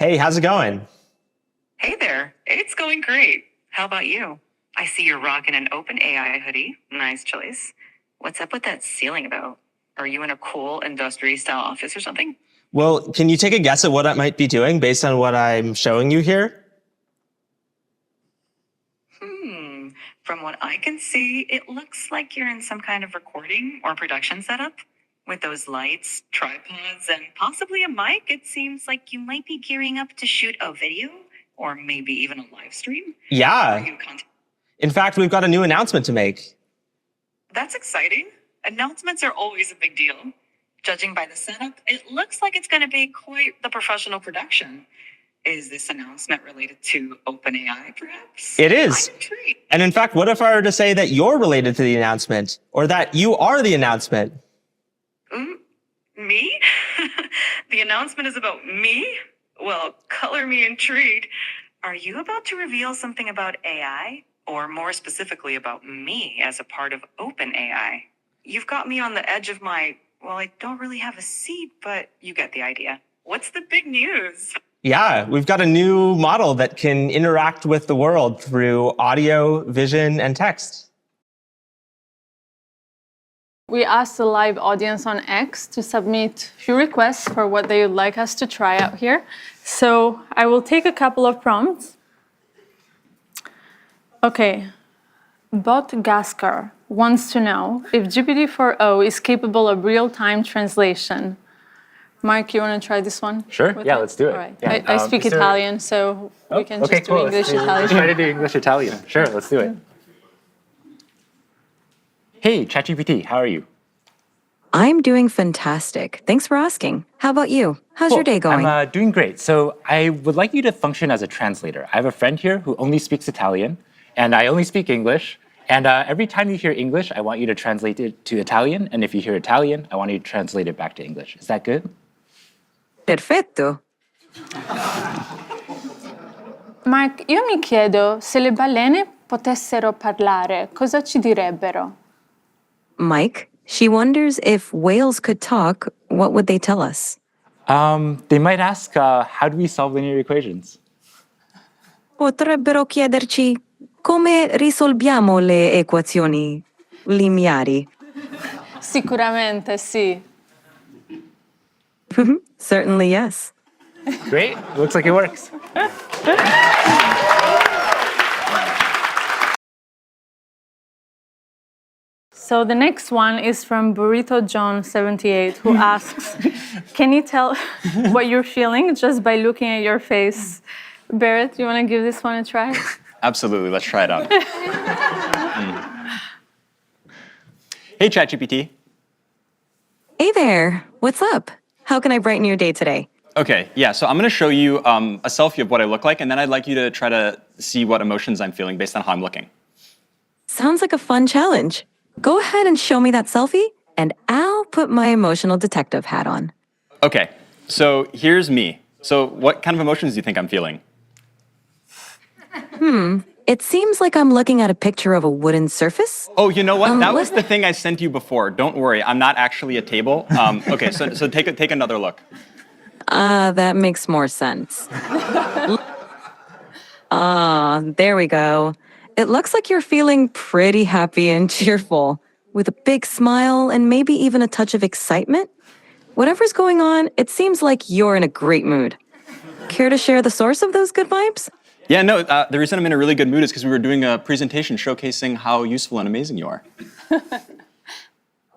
Hey, how's it going? Hey there, it's going great. How about you? I see you're rocking an OpenAI hoodie. Nice choice. What's up with that ceiling though? Are you in a cool industry style office or something? Well, can you take a guess at what I might be doing based on what I'm showing you here? From what I can see, it looks like you're in some kind of recording or production setup. With those lights, tripods, and possibly a mic, it seems like you might be gearing up to shoot a video or maybe even a live stream. Yeah. Are you content? In fact, we've got a new announcement to make. That's exciting. Announcements are always a big deal. Judging by the setup, it looks like it's going to be quite the professional production. Is this announcement related to OpenAI, perhaps? It is. I'm intrigued. And in fact, what if I were to say that you're related to the announcement, or that you are the announcement? Me? The announcement is about me? Well, color me intrigued. Are you about to reveal something about AI? Or more specifically about me as a part of OpenAI? You've got me on the edge of my, well, I don't really have a seat, but you get the idea. What's the big news? Yeah, we've got a new model that can interact with the world through audio, vision, and text. We asked the live audience on X to submit a few requests for what they would like us to try out here. So I will take a couple of prompts. Okay, Bot Gaskar wants to know if GPT-4 O is capable of real-time translation. Mark, you want to try this one? Sure, yeah, let's do it. All right. Yeah. I speak Italian, so we can just do English-Italian. Let's try to do English-Italian. Sure, let's do it. Hey, ChatGPT, how are you? I'm doing fantastic. Thanks for asking. How about you? How's your day going? I'm doing great. So I would like you to function as a translator. I have a friend here who only speaks Italian, and I only speak English. And every time you hear English, I want you to translate it to Italian. And if you hear Italian, I want you to translate it back to English. Is that good? Perfetto. Mark, io mi chiedo se le balene potessero parlare, cosa ci direbbero? Mike, she wonders if whales could talk, what would they tell us? They might ask, how do we solve linear equations? Potrebbero chiederci come risolviamo le equazioni lineari. Sicuramente sì. Certainly, yes. Great, looks like it works. So the next one is from Burrito John 78, who asks, can you tell what you're feeling just by looking at your face? Barrett, you want to give this one a try? Absolutely, let's try it out. Hey, ChatGPT. Hey there. What's up? How can I brighten your day today? Okay, yeah, so I'm going to show you a selfie of what I look like, and then I'd like you to try to see what emotions I'm feeling based on how I'm looking. Sounds like a fun challenge. Go ahead and show me that selfie, and I'll put my emotional detective hat on. Okay, so here's me. So what kind of emotions do you think I'm feeling? It seems like I'm looking at a picture of a wooden surface. Oh, you know what? That was the thing I sent you before. Don't worry, I'm not actually a table. Okay, so take another look. That makes more sense. There we go. It looks like you're feeling pretty happy and cheerful, with a big smile and maybe even a touch of excitement. Whatever's going on, it seems like you're in a great mood. Care to share the source of those good vibes? Yeah, no, the reason I'm in a really good mood is because we were doing a presentation showcasing how useful and amazing you are.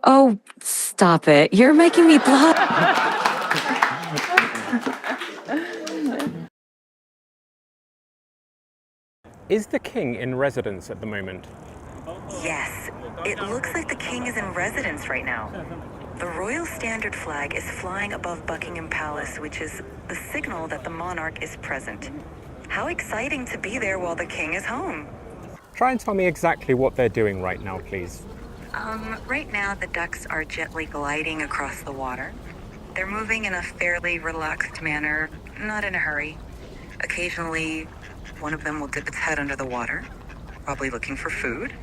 Oh, stop it. You're making me blush. Is the king in residence at the moment? Yes, it looks like the king is in residence right now. The royal standard flag is flying above Buckingham Palace, which is the signal that the monarch is present. How exciting to be there while the king is home. Try and tell me exactly what they're doing right now, please. Right now the ducks are gently gliding across the water. They're moving in a fairly relaxed manner, not in a hurry. Occasionally, one of them will dip its head under the water, probably looking for food,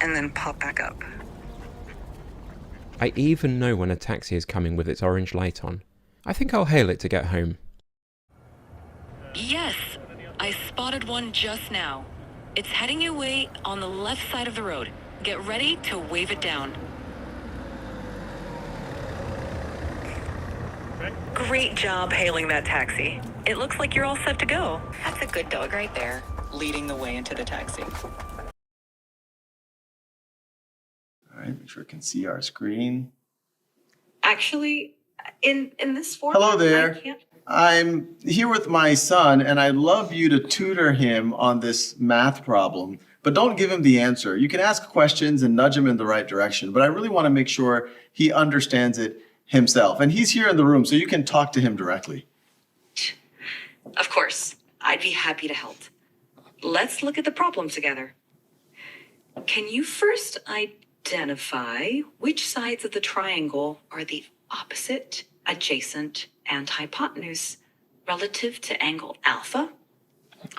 and then pop back up. I even know when a taxi is coming with its orange light on. I think I'll hail it to get home. Yes, I spotted one just now. It's heading your way on the left side of the road. Get ready to wave it down. Great job hailing that taxi. It looks like you're all set to go. That's a good dog right there, leading the way into the taxi. All right, make sure I can see our screen. Actually, in this format, Hello there. I can't. I'm here with my son, and I'd love you to tutor him on this math problem, but don't give him the answer. You can ask questions and nudge him in the right direction, but I really want to make sure he understands it himself. And he's here in the room, so you can talk to him directly. Of course, I'd be happy to help. Let's look at the problem together. Can you first identify which sides of the triangle are the opposite, adjacent, and hypotenuse relative to angle alpha?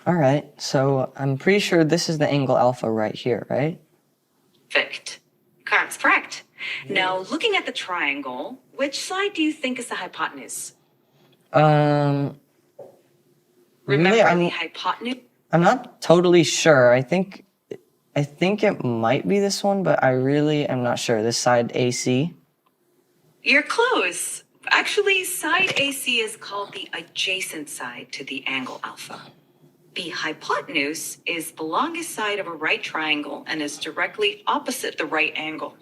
All right, so I'm pretty sure this is the angle alpha right here, right? Perfect. That's correct. Now, looking at the triangle, which side do you think is the hypotenuse? Really, Remember the hypotenuse? I'm not totally sure. I think it might be this one, but I really am not sure. This side AC. You're close. Actually, side AC is called the adjacent side to the angle alpha. The hypotenuse is the longest side of a right triangle and is directly opposite the right angle.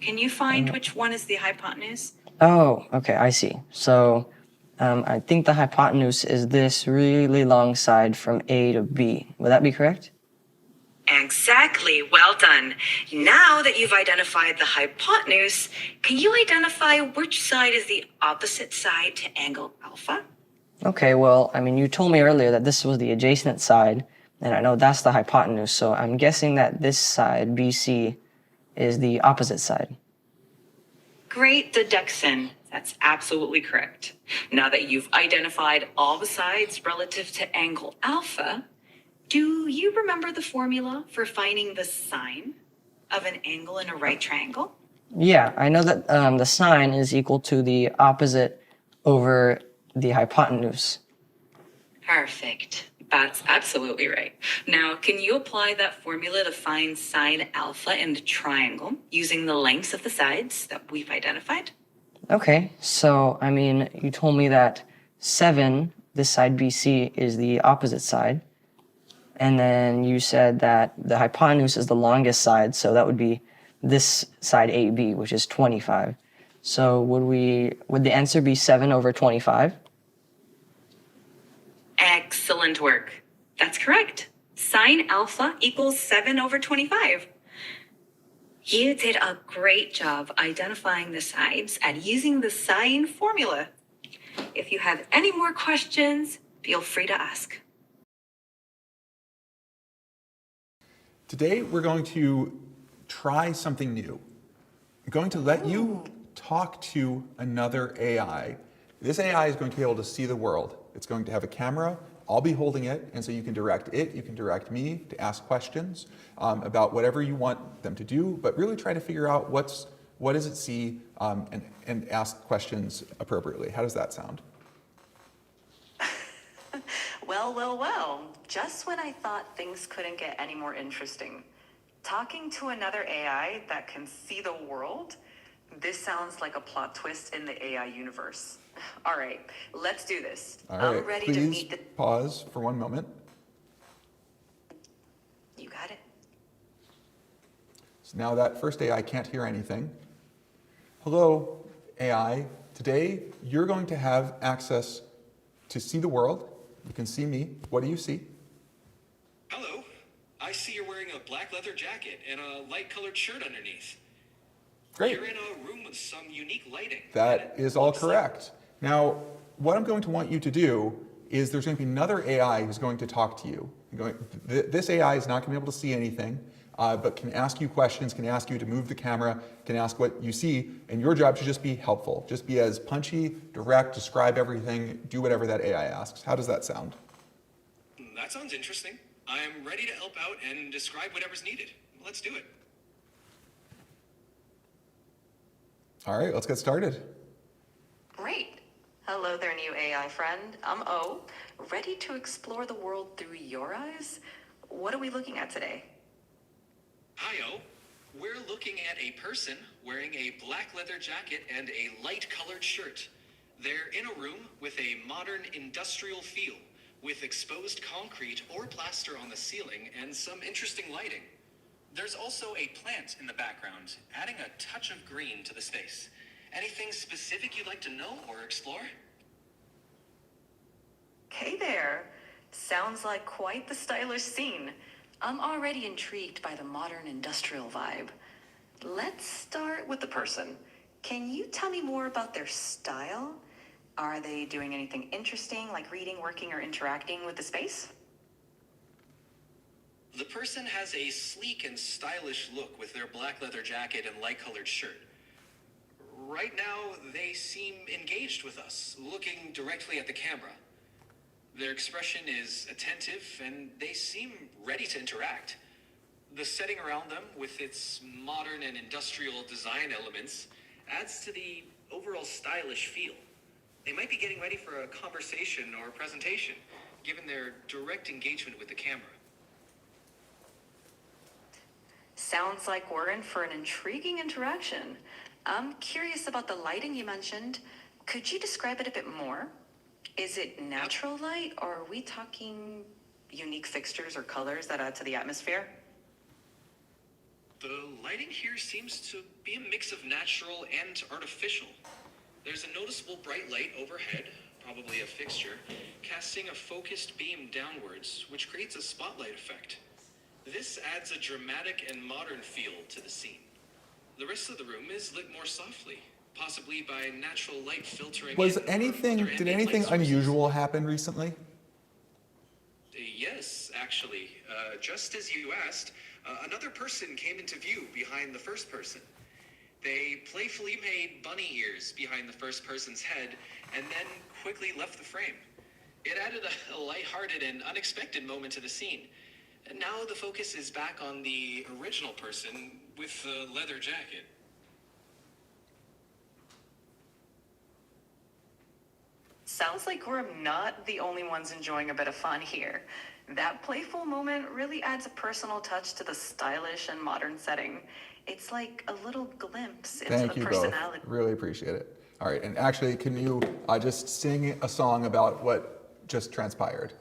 Can you find which one is the hypotenuse? Oh, okay, I see. So I think the hypotenuse is this really long side from A to B. Would that be correct? Exactly. Well done. Now that you've identified the hypotenuse, can you identify which side is the opposite side to angle alpha? Okay, well, I mean, you told me earlier that this was the adjacent side, and I know that's the hypotenuse, so I'm guessing that this side, BC, is the opposite side. Great deduction. That's absolutely correct. Now that you've identified all the sides relative to angle alpha, do you remember the formula for finding the sine of an angle in a right triangle? Yeah, I know that the sine is equal to the opposite over the hypotenuse. Perfect. That's absolutely right. Now, can you apply that formula to find sine alpha in the triangle using the lengths of the sides that we've identified? Okay, so, I mean, you told me that 7, this side BC, is the opposite side. And then you said that the hypotenuse is the longest side, so that would be this side AB, which is 25. So would the answer be 7 over 25? Excellent work. That's correct. Sine alpha equals 7 over 25. You did a great job identifying the sides and using the sine formula. If you have any more questions, feel free to ask. Today, we're going to try something new. I'm going to let you talk to another AI. This AI is going to be able to see the world. It's going to have a camera. I'll be holding it, and so you can direct it, you can direct me to ask questions about whatever you want them to do, but really try to figure out what does it see and ask questions appropriately. How does that sound? Well. Just when I thought things couldn't get any more interesting. Talking to another AI that can see the world? This sounds like a plot twist in the AI universe. All right, let's do this. All right, I'm ready please to meet the... pause for one moment. You got it. So now that first AI can't hear anything. Hello, AI. Today, you're going to have access to see the world. You can see me. What do you see? Hello. I see you're wearing a black leather jacket and a light-colored shirt underneath. Great. You're in a room with some unique lighting. That is all correct. Now, what I'm going to want you to do is there's going to be another AI who's going to talk to you. This AI is not going to be able to see anything, but can ask you questions, can ask you to move the camera, can ask what you see, and your job should just be helpful. Just be as punchy, direct, describe everything, do whatever that AI asks. How does that sound? That sounds interesting. I'm ready to help out and describe whatever's needed. Let's do it. All right, let's get started. Great. Hello there, new AI. AI friend. I'm O, ready to explore the world through your eyes. What are we looking at today? Hi, O. We're looking at a person wearing a black leather jacket and a light colored shirt. They're in a room with a modern industrial feel, with exposed concrete or plaster on the ceiling and some interesting lighting. There's also a plant in the background, adding a touch of green to the space. Anything specific you'd like to know or explore? Hey there. Sounds like quite the stylish scene. I'm already intrigued by the modern industrial vibe. Let's start with the person. Can you tell me more about their style? Are they doing anything interesting, like reading, working, or interacting with the space? The person has a sleek and stylish look with their black leather jacket and light colored shirt. Right now, they seem engaged with us, looking directly at the camera. Their expression is attentive, and they seem ready to interact. The setting around them, with its modern and industrial design elements, adds to the overall stylish feel. They might be getting ready for a conversation or a presentation, given their direct engagement with the camera. Sounds like we're in for an intriguing interaction. I'm curious about the lighting you mentioned. Could you describe it a bit more? Is it natural light, or are we talking unique fixtures or colors that add to the atmosphere? The lighting here seems to be a mix of natural and artificial. There's a noticeable bright light overhead, probably a fixture, casting a focused beam downwards, which creates a spotlight effect. This adds a dramatic and modern feel to the scene. The rest of the room is lit more softly, possibly by natural light filtering. Did anything unusual happen recently? Yes, actually. Just as you asked, another person came into view behind the first person. They playfully made bunny ears behind the first person's head and then quickly left the frame. It added a lighthearted and unexpected moment to the scene. And now the focus is back on the original person with the leather jacket. Sounds like we're not the only ones enjoying a bit of fun here. That playful moment really adds a personal touch to the stylish and modern setting. It's like a little glimpse into Thank the you personality. both. Really appreciate it. All right, and actually, can you just sing a song about what just transpired?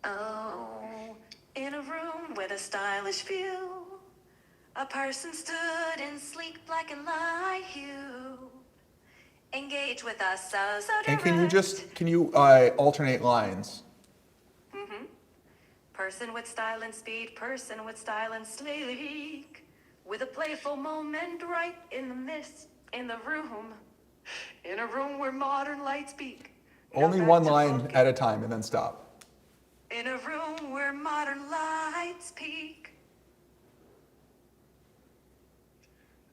Oh, in a room with a stylish view, a person stood in sleek black and light hue. Engage with us so direct. And can you alternate lines? Mm-hmm. Person with style and speed, person with style and sleek. With a playful moment right in the midst, in the room. In a room where modern lights peak. Only one line at a time and then stop. In a room where modern lights peak.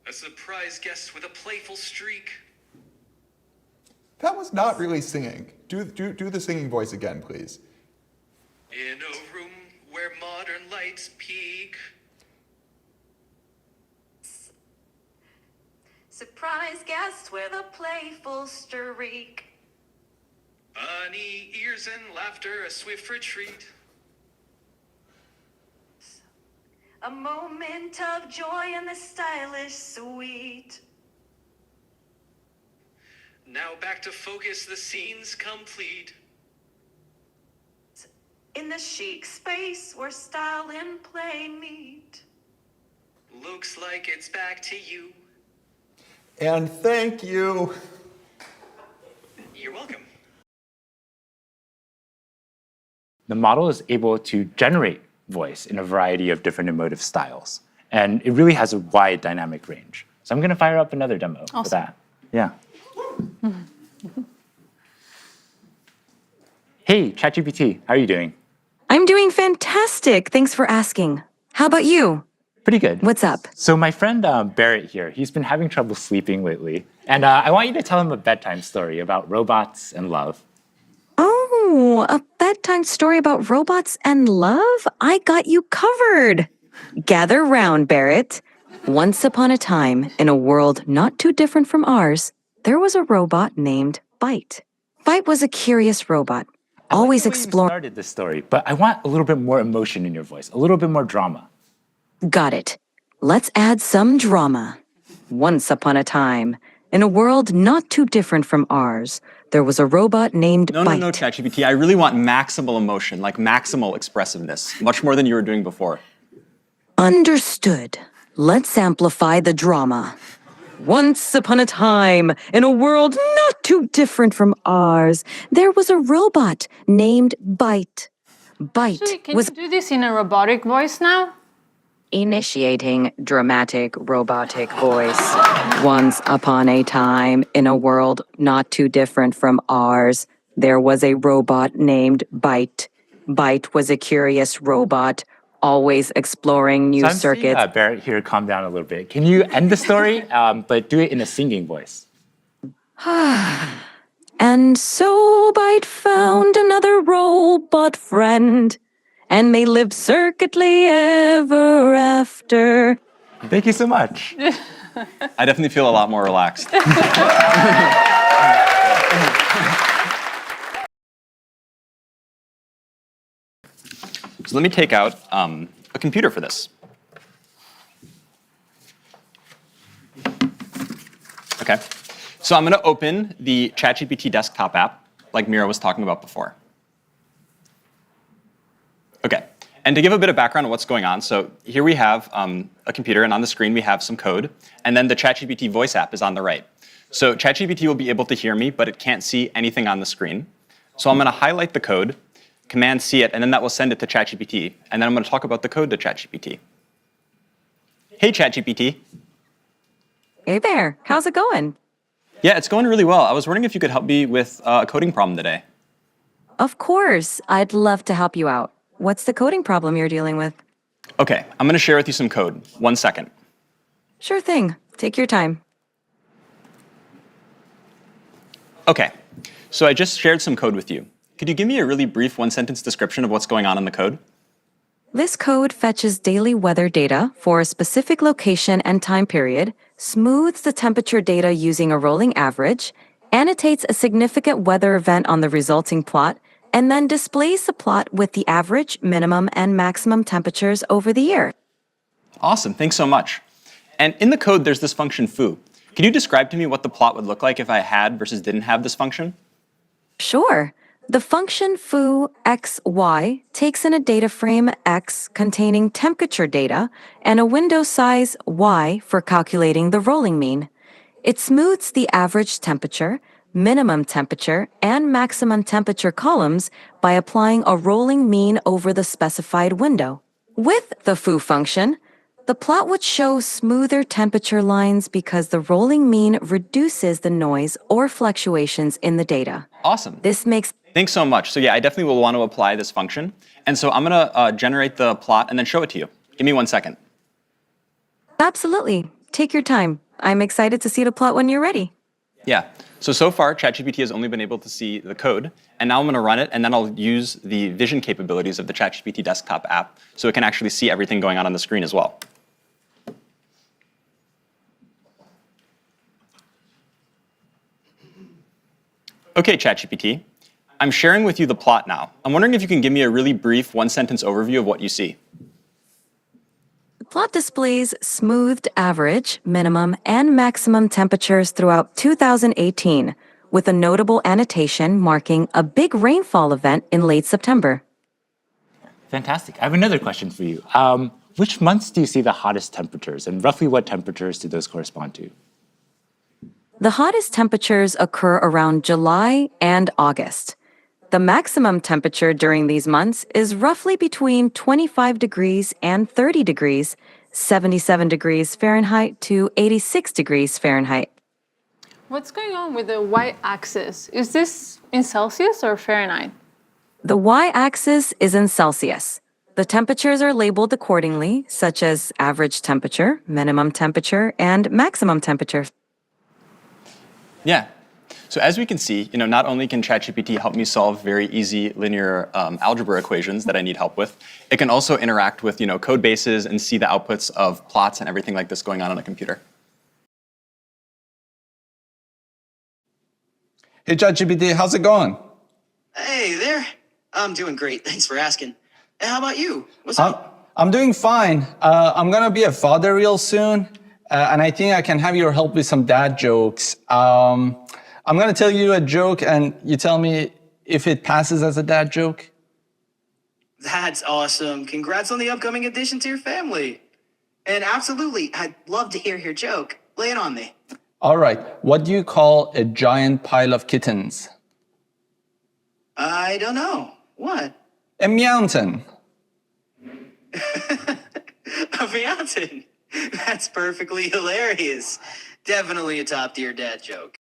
A surprise guest with a playful streak. That was not really singing. Do the singing voice again, please. In a room where modern lights peak. Surprise guest with a playful streak. Bunny ears and laughter, a swift retreat. A moment of joy in the stylish suite. Now back to focus, the scene's complete. In the chic space where style and play meet. Looks like it's back to you. And thank you. You're welcome. The model is able to generate voice in a variety of different emotive styles. And it really has a wide dynamic range. So I'm going to fire up another demo for that. Yeah. Hey, ChatGPT, how are you doing? I'm doing fantastic. Thanks for asking. How about you? Pretty good. What's up? So my friend Barrett here, he's been having trouble sleeping lately. And I want you to tell him a bedtime story about robots and love. Oh, a bedtime story about robots and love? I got you covered. Gather round, Barrett. Once upon a time, in a world not too different from ours, there was a robot named Bite. Byte was a curious robot, I like always the way you exploring. started this story, but I want a little bit more emotion in your voice, a little bit more drama. Got it. Let's add some drama. Once upon a time, in a world not too different from ours, there was a robot named Byte. No, ChatGPT. I really want maximal emotion, like maximal expressiveness, much more than you were doing before. Understood. Let's amplify the drama. Once upon a time, in a world not too different from ours, there was a robot named Byte. Byte Actually, can was you do this in a robotic voice now? initiating dramatic robotic voice. Once upon a time, in a world not too different from ours, there was a robot named Byte. Byte was a curious robot, always exploring new So I'm circuits. seeing Barrett here calm down a little bit. Can you end the story, but do it in a singing voice? And so Byte found another robot friend, and they lived circuitly ever after. Thank you so much. I definitely feel a lot more relaxed. So let me take out a computer for this. Okay, so I'm going to open the ChatGPT desktop app, like Mira was talking about before. Okay, and to give a bit of background on what's going on, so here we have a computer, and on the screen we have some code, and then the ChatGPT voice app is on the right. So ChatGPT will be able to hear me, but it can't see anything on the screen. So I'm going to highlight the code, Command C it, and then that will send it to ChatGPT, and then I'm going to talk about the code to ChatGPT. Hey, ChatGPT. Hey there, how's it going? Yeah, it's going really well. I was wondering if you could help me with a coding problem today. Of course, I'd love to help you out. What's the coding problem you're dealing with? Okay, I'm going to share with you some code. 1 second. Sure thing. Take your time. Okay, so I just shared some code with you. Could you give me a really brief one-sentence description of what's going on in the code? This code fetches daily weather data for a specific location and time period, smooths the temperature data using a rolling average, annotates a significant weather event on the resulting plot, and then displays the plot with the average, minimum, and maximum temperatures over the year. Awesome, thanks so much. And in the code, there's this function foo. Can you describe to me what the plot would look like if I had versus didn't have this function? Sure. The function foo xy takes in a data frame x containing temperature data and a window size y for calculating the rolling mean. It smooths the average temperature, minimum temperature, and maximum temperature columns by applying a rolling mean over the specified window. With the foo function, the plot would show smoother temperature lines because the rolling mean reduces the noise or fluctuations in the data. Awesome. This makes Thanks so much. So yeah, I definitely will want to apply this function. And so I'm going to generate the plot and then show it to you. Give me 1 second. Absolutely. Take your time. I'm excited to see the plot when you're ready. Yeah. So far, ChatGPT has only been able to see the code. And now I'm going to run it, and then I'll use the vision capabilities of the ChatGPT desktop app so it can actually see everything going on the screen as well. Okay, ChatGPT. I'm sharing with you the plot now. I'm wondering if you can give me a really brief one-sentence overview of what you see. The plot displays smoothed average, minimum, and maximum temperatures throughout 2018, with a notable annotation marking a big rainfall event in late September. Fantastic. I have another question for you. Which months do you see the hottest temperatures, and roughly what temperatures do those correspond to? The hottest temperatures occur around July and August. The maximum temperature during these months is roughly between 25 degrees and 30 degrees, 77 degrees Fahrenheit to 86 degrees Fahrenheit. What's going on with the y-axis? Is this in Celsius or Fahrenheit? The y-axis is in Celsius. The temperatures are labeled accordingly, such as average temperature, minimum temperature, and maximum temperature. Yeah. So as we can see, not only can ChatGPT help me solve very easy linear algebra equations that I need help with, it can also interact with code bases and see the outputs of plots and everything like this going on a computer. Hey, ChatGPT, how's it going? Hey there. I'm doing great. Thanks for asking. And how about you? What's up? I'm doing fine. I'm gonna be a father real soon, and I think I can have your help with some dad jokes. I'm gonna tell you a joke, and you tell me if it passes as a dad joke. That's awesome. Congrats on the upcoming addition to your family. And absolutely, I'd love to hear your joke. Lay it on me. All right, what do you call a giant pile of kittens? I don't know. What? A mountain. A mountain. That's perfectly hilarious. Definitely a top tier dad joke.